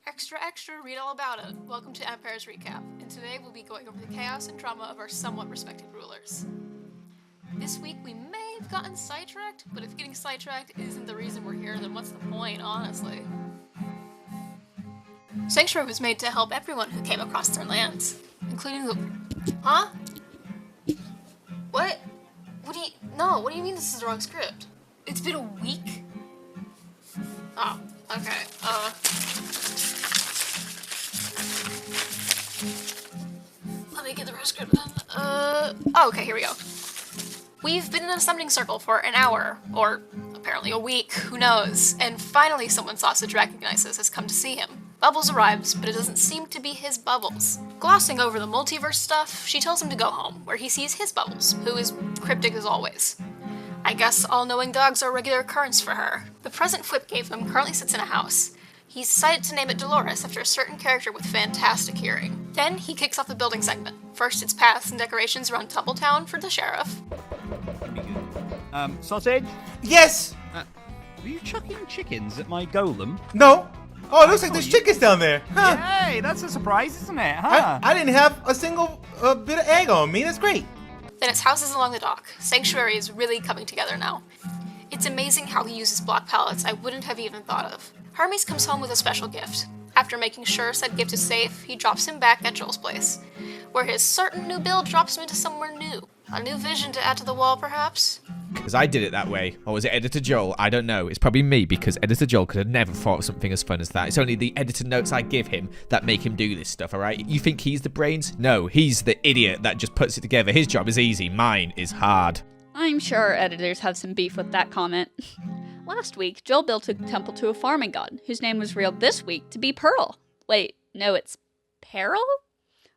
Extra, extra, read all about it. Welcome to Empire's Recap, and today we'll be going over the chaos and drama of our somewhat respected rulers. This week we may have gotten sidetracked, but if getting sidetracked isn't the reason we're here, then what's the point, honestly? Sanctuary was made to help everyone who came across their lands, including the... Huh? What? What do you mean this is the wrong script? It's been a week? Oh, okay, let me get the right script then. Oh, okay, here we go. We've been in a summoning circle for an hour, or apparently a week, who knows, and finally someone Sausage recognizes has come to see him. Bubbles arrives, but it doesn't seem to be his Bubbles. Glossing over the multiverse stuff, she tells him to go home, where he sees his Bubbles, who is cryptic as always. I guess all-knowing dogs are a regular occurrence for her. The present Flip gave him currently sits in a house. He's decided to name it Dolores after a certain character with fantastic hearing. Then he kicks off the building segment. First it's paths and decorations around Tumbletown for the sheriff. Sausage? Yes! Are you chucking chickens at my golem? No. Oh, it looks like there's chickens down there. Huh. Yay, that's a surprise, isn't it? Huh? I didn't have a single bit of egg on me. That's great. Then it's houses along the dock. Sanctuary is really coming together now. It's amazing how he uses block pallets I wouldn't have even thought of. Hermes comes home with a special gift. After making sure said gift is safe, he drops him back at Joel's place, where his certain new build drops him into somewhere new. A new vision to add to the wall, perhaps? Because I did it that way. Or was it Editor Joel? I don't know. It's probably me, because Editor Joel could have never thought of something as fun as that. It's only the editor notes I give him that make him do this stuff, alright? You think he's the brains? No, he's the idiot that just puts it together. His job is easy. Mine is hard. I'm sure our editors have some beef with that comment. Last week, Joel built a temple to a farming god, whose name was revealed this week to be Pearl. Wait, no, it's Peril?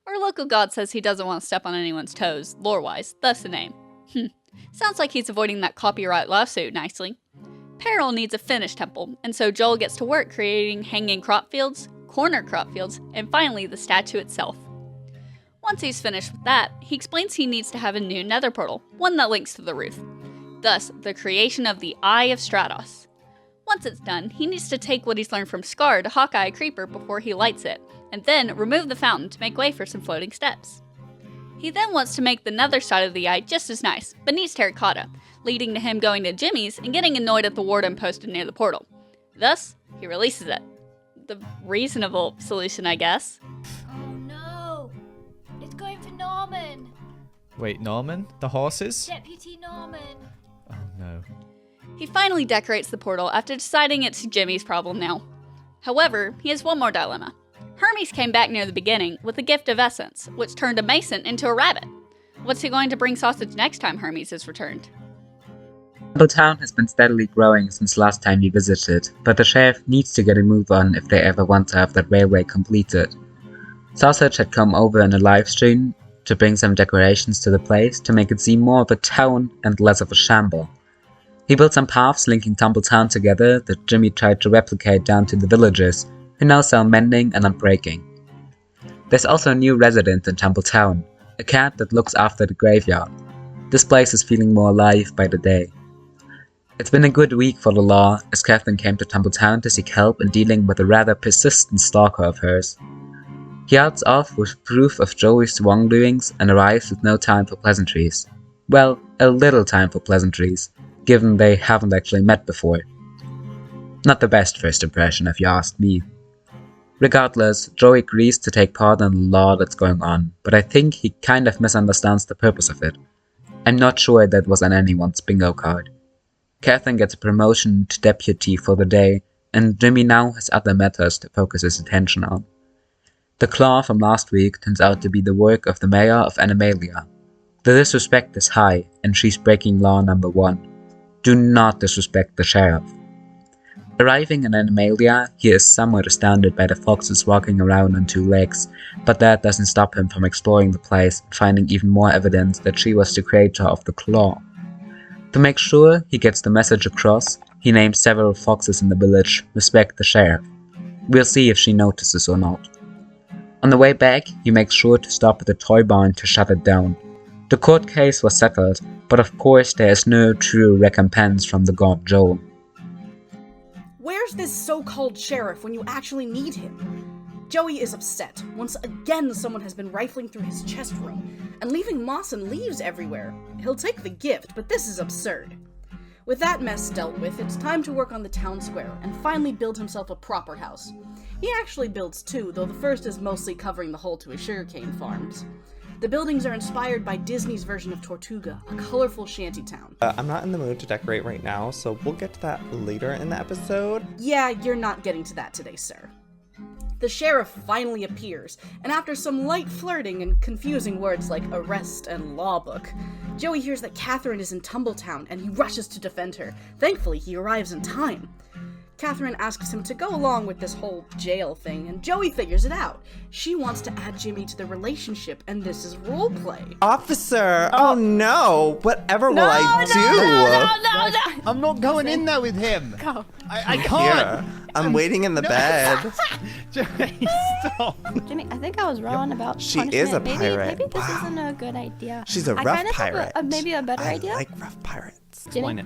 Our local god says he doesn't want to step on anyone's toes, lore-wise, thus the name. Sounds like he's avoiding that copyright lawsuit nicely. Peril needs a finished temple, and so Joel gets to work creating hanging crop fields, corner crop fields, and finally the statue itself. Once he's finished with that, he explains he needs to have a new nether portal, one that links to the roof. Thus, the creation of the Eye of Stratos. Once it's done, he needs to take what he's learned from Scar to Hawkeye Creeper before he lights it, and then remove the fountain to make way for some floating steps. He then wants to make the nether side of the eye just as nice, but needs terracotta, leading to him going to Jimmy's and getting annoyed at the warden posted near the portal. Thus, he releases it. The reasonable solution, I guess. Oh no! It's going for Norman! Wait, Norman? The horses? Deputy Norman! Oh no. He finally decorates the portal after deciding it's Jimmy's problem now. However, he has one more dilemma. Hermes came back near the beginning with a gift of essence, which turned a mason into a rabbit. What's he going to bring Sausage next time Hermes is returned? Tumbletown has been steadily growing since last time we visited, but the sheriff needs to get a move on if they ever want to have that railway completed. Sausage had come over in a live stream to bring some decorations to the place to make it seem more of a town and less of a shamble. He built some paths linking Tumbletown together that Jimmy tried to replicate down to the villagers, who now sell mending and unbreaking. There's also a new resident in Tumbletown, a cat that looks after the graveyard. This place is feeling more alive by the day. It's been a good week for the law, as Catherine came to Tumbletown to seek help in dealing with a rather persistent stalker of hers. He yards off with proof of Joey's wrongdoings and arrives with no time for pleasantries. Well, a little time for pleasantries, given they haven't actually met before. Not the best first impression if you ask me. Regardless, Joey agrees to take part in the law that's going on, but I think he kind of misunderstands the purpose of it. I'm not sure that was on anyone's bingo card. Catherine gets a promotion to deputy for the day, and Jimmy now has other matters to focus his attention on. The claw from last week turns out to be the work of the mayor of Animalia. The disrespect is high, and she's breaking law number 1. Do not disrespect the sheriff. Arriving in Animalia, he is somewhat astounded by the foxes walking around on 2 legs, but that doesn't stop him from exploring the place and finding even more evidence that she was the creator of the claw. To make sure he gets the message across, he names several foxes in the village respect the sheriff. We'll see if she notices or not. On the way back, he makes sure to stop at the toy barn to shut it down. The court case was settled, but of course there is no true recompense from the god Joel. Where's where's this so-called sheriff when you actually need him? Joey is upset. Once again, someone has been rifling through his chest room and leaving moss and leaves everywhere. He'll take the gift, but this is absurd. With that mess dealt with, it's time to work on the town square and finally build himself a proper house. He actually builds two, though the first is mostly covering the hole to his sugarcane farms. The buildings are inspired by Disney's version of Tortuga, a colorful shantytown. I'm not in the mood to decorate right now, so we'll get to that later in the episode. Yeah, you're not getting to that today, sir. The sheriff finally appears, and after some light flirting and confusing words like arrest and law book, Joey hears that Catherine is in Tumbletown and he rushes to defend her. Thankfully, he arrives in time. Catherine asks him to go along with this whole jail thing, and Joey figures it out. She wants to add Jimmy to the relationship, and this is roleplay. Officer! Oh no! Whatever will I do? No. I'm not going in there with him. Go. I can't. Here, I'm waiting in the bed. Joey, stop. Jimmy, I think I was wrong about She punishment. is a pirate. Maybe this Wow. isn't a good idea. She's a I rough kind of pirate. have maybe a better idea. I like rough pirates. Jimmy, Explain it.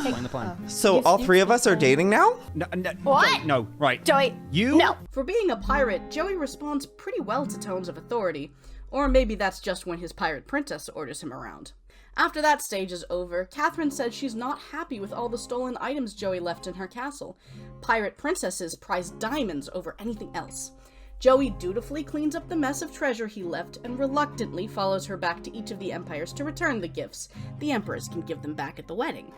Explain the plan. So You- all you three of said us are so. dating now? No, What? No, right. Joey, You? no. For being a pirate, Joey responds pretty well to tones of authority, or maybe that's just when his pirate princess orders him around. After that stage is over, Catherine says she's not happy with all the stolen items Joey left in her castle. Pirate princesses prize diamonds over anything else. Joey dutifully cleans up the mess of treasure he left and reluctantly follows her back to each of the empires to return the gifts. The emperors can give them back at the wedding.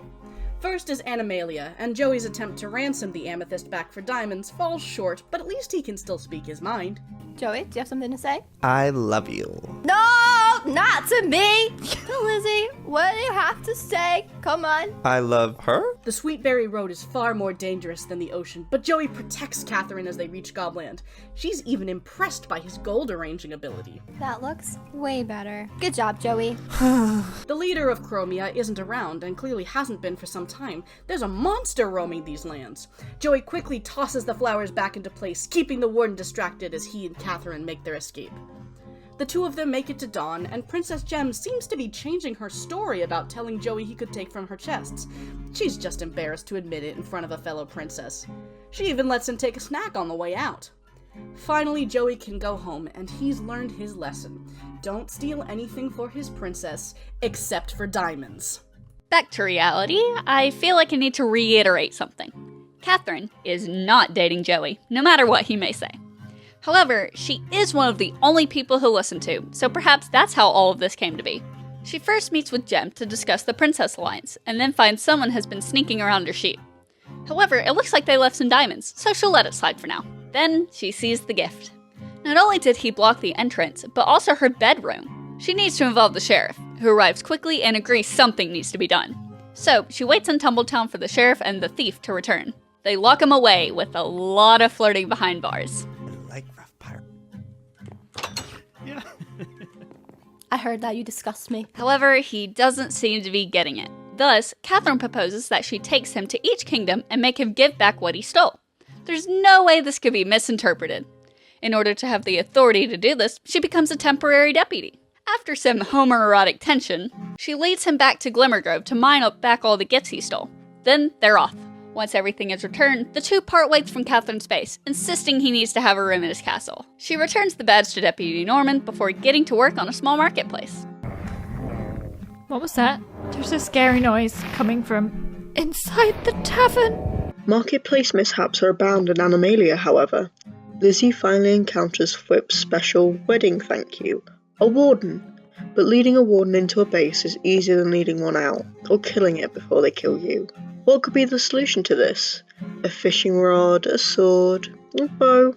First is Animalia, and Joey's attempt to ransom the amethyst back for diamonds falls short, but at least he can still speak his mind. Joey, do you have something to say? I love you. No, not to me. To Lizzy, what do you have to say? Come on. I love her? The Sweetberry Road is far more dangerous than the ocean, but Joey protects Catherine as they reach Gobland. She's even impressed by his gold arranging ability. That looks way better. Good job, Joey. The leader of Chromia isn't around, and clearly hasn't been for some time. There's a monster roaming these lands. Joey quickly tosses the flowers back into place, keeping the warden distracted as he and Catherine make their escape. The two of them make it to Dawn, and Princess Gem seems to be changing her story about telling Joey he could take from her chests. She's just embarrassed to admit it in front of a fellow princess. She even lets him take a snack on the way out. Finally, Joey can go home, and he's learned his lesson. Don't steal anything for his princess, except for diamonds. Back to reality, I feel like I need to reiterate something. Catherine is not dating Joey, no matter what he may say. However, she is one of the only people he'll listen to, so perhaps that's how all of this came to be. She first meets with Gem to discuss the Princess Alliance, and then finds someone has been sneaking around her sheep. However, it looks like they left some diamonds, so she'll let it slide for now. Then, she sees the gift. Not only did he block the entrance, but also her bedroom. She needs to involve the sheriff, who arrives quickly and agrees something needs to be done. So, she waits in Tumbletown for the sheriff and the thief to return. They lock him away with a lot of flirting behind bars. I like rough pirate. Yeah. I heard that you disgust me. However, he doesn't seem to be getting it. Thus, Catherine proposes that she takes him to each kingdom and make him give back what he stole. There's no way this could be misinterpreted. In order to have the authority to do this, she becomes a temporary deputy. After some homoerotic tension, she leads him back to Glimmergrove to mine up back all the gifts he stole. Then, they're off. Once everything is returned, the two part ways from Catherine's base, insisting he needs to have a room in his castle. She returns the badge to Deputy Norman before getting to work on a small marketplace. What was that? There's a scary noise coming from inside the tavern. Marketplace mishaps are abound in Animalia, however. Lizzy finally encounters Whip's special wedding thank you, a warden. But leading a warden into a base is easier than leading one out, or killing it before they kill you. What could be the solution to this? A fishing rod, a sword, a bow?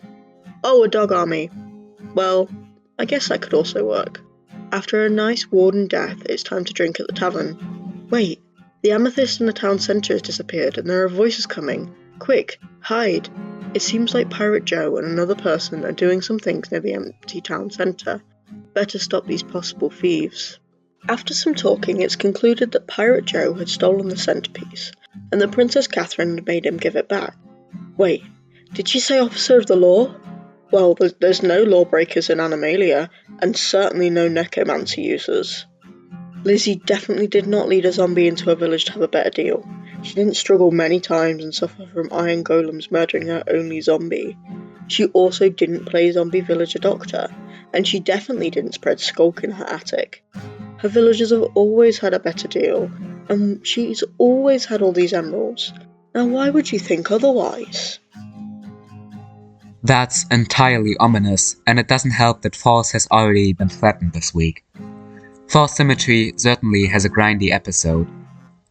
Oh, a dog army. Well, I guess that could also work. After a nice warden death, it's time to drink at the tavern. Wait, the amethyst in the town centre has disappeared and there are voices coming. Quick, hide. It seems like Pirate Joe and another person are doing some things near the empty town centre. Better stop these possible thieves. After some talking, it's concluded that Pirate Joe had stolen the centrepiece, and that Princess Catherine had made him give it back. Wait, did she say officer of the law? Well, there's no lawbreakers in Animalia, and certainly no necromancy users. Lizzy definitely did not lead a zombie into a village to have a better deal. She didn't struggle many times and suffer from iron golems murdering her only zombie. She also didn't play zombie villager doctor, and she definitely didn't spread skulk in her attic. Her villagers have always had a better deal, and she's always had all these emeralds. Now why would you think otherwise? That's entirely ominous, and it doesn't help that Force has already been threatened this week. Force Symmetry certainly has a grindy episode.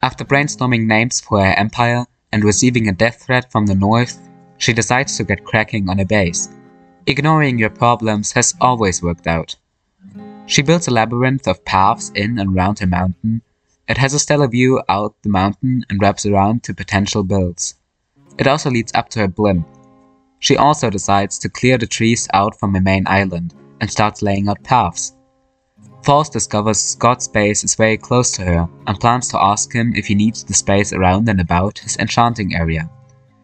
After brainstorming names for her empire and receiving a death threat from the north, she decides to get cracking on a base. Ignoring your problems has always worked out. She builds a labyrinth of paths in and around her mountain. It has a stellar view out the mountain and wraps around to potential builds. It also leads up to her blimp. She also decides to clear the trees out from her main island and starts laying out paths. Force discovers Scott's base is very close to her and plans to ask him if he needs the space around and about his enchanting area.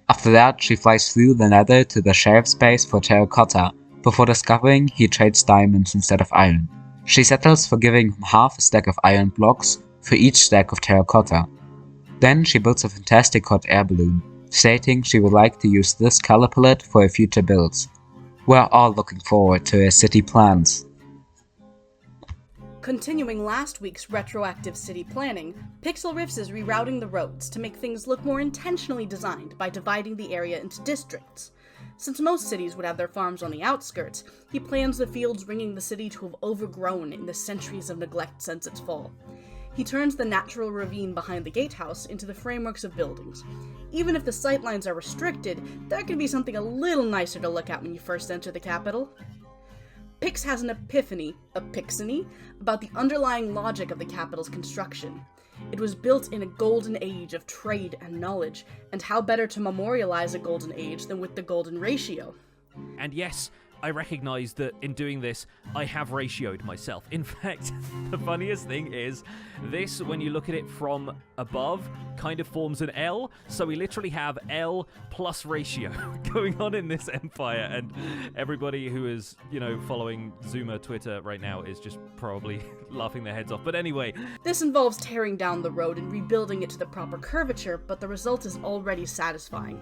After that, she flies through the nether to the sheriff's base for terracotta, before discovering he trades diamonds instead of iron. She settles for giving him half a stack of iron blocks for each stack of terracotta. Then she builds a fantastic hot air balloon, stating she would like to use this color palette for her future builds. We're all looking forward to her city plans. Continuing last week's retroactive city planning, Pixlriffs is rerouting the roads to make things look more intentionally designed by dividing the area into districts. Since most cities would have their farms on the outskirts, he plans the fields ringing the city to have overgrown in the centuries of neglect since its fall. He turns the natural ravine behind the gatehouse into the frameworks of buildings. Even if the sightlines are restricted, there can be something a little nicer to look at when you first enter the capital. Pix has an epiphany, about the underlying logic of the capital's construction. It was built in a golden age of trade and knowledge, and how better to memorialize a golden age than with the golden ratio? And yes, I recognize that in doing this, I have ratioed myself. In fact, the funniest thing is, this, when you look at it from above, kind of forms an L, so we literally have L plus ratio going on in this empire, and everybody who is, following Zoomer Twitter right now is just probably laughing their heads off. But anyway. This involves tearing down the road and rebuilding it to the proper curvature, but the result is already satisfying.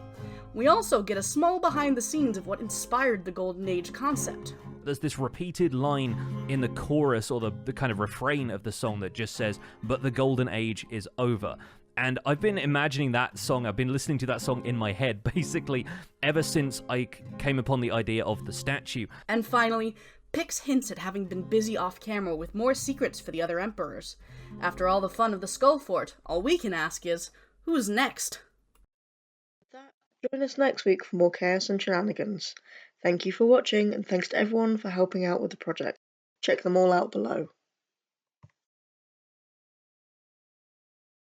We also get a small behind the scenes of what inspired the Golden Age concept. There's this repeated line in the chorus, or the kind of refrain of the song that just says, "But the Golden Age is over." And I've been imagining that song, I've been listening to that song in my head, basically, ever since I came upon the idea of the statue. And finally, Pix hints at having been busy off-camera with more secrets for the other emperors. After all the fun of the Skull Fort, all we can ask is, who's next? Join us next week for more chaos and shenanigans. Thank you for watching, and thanks to everyone for helping out with the project. Check them all out below.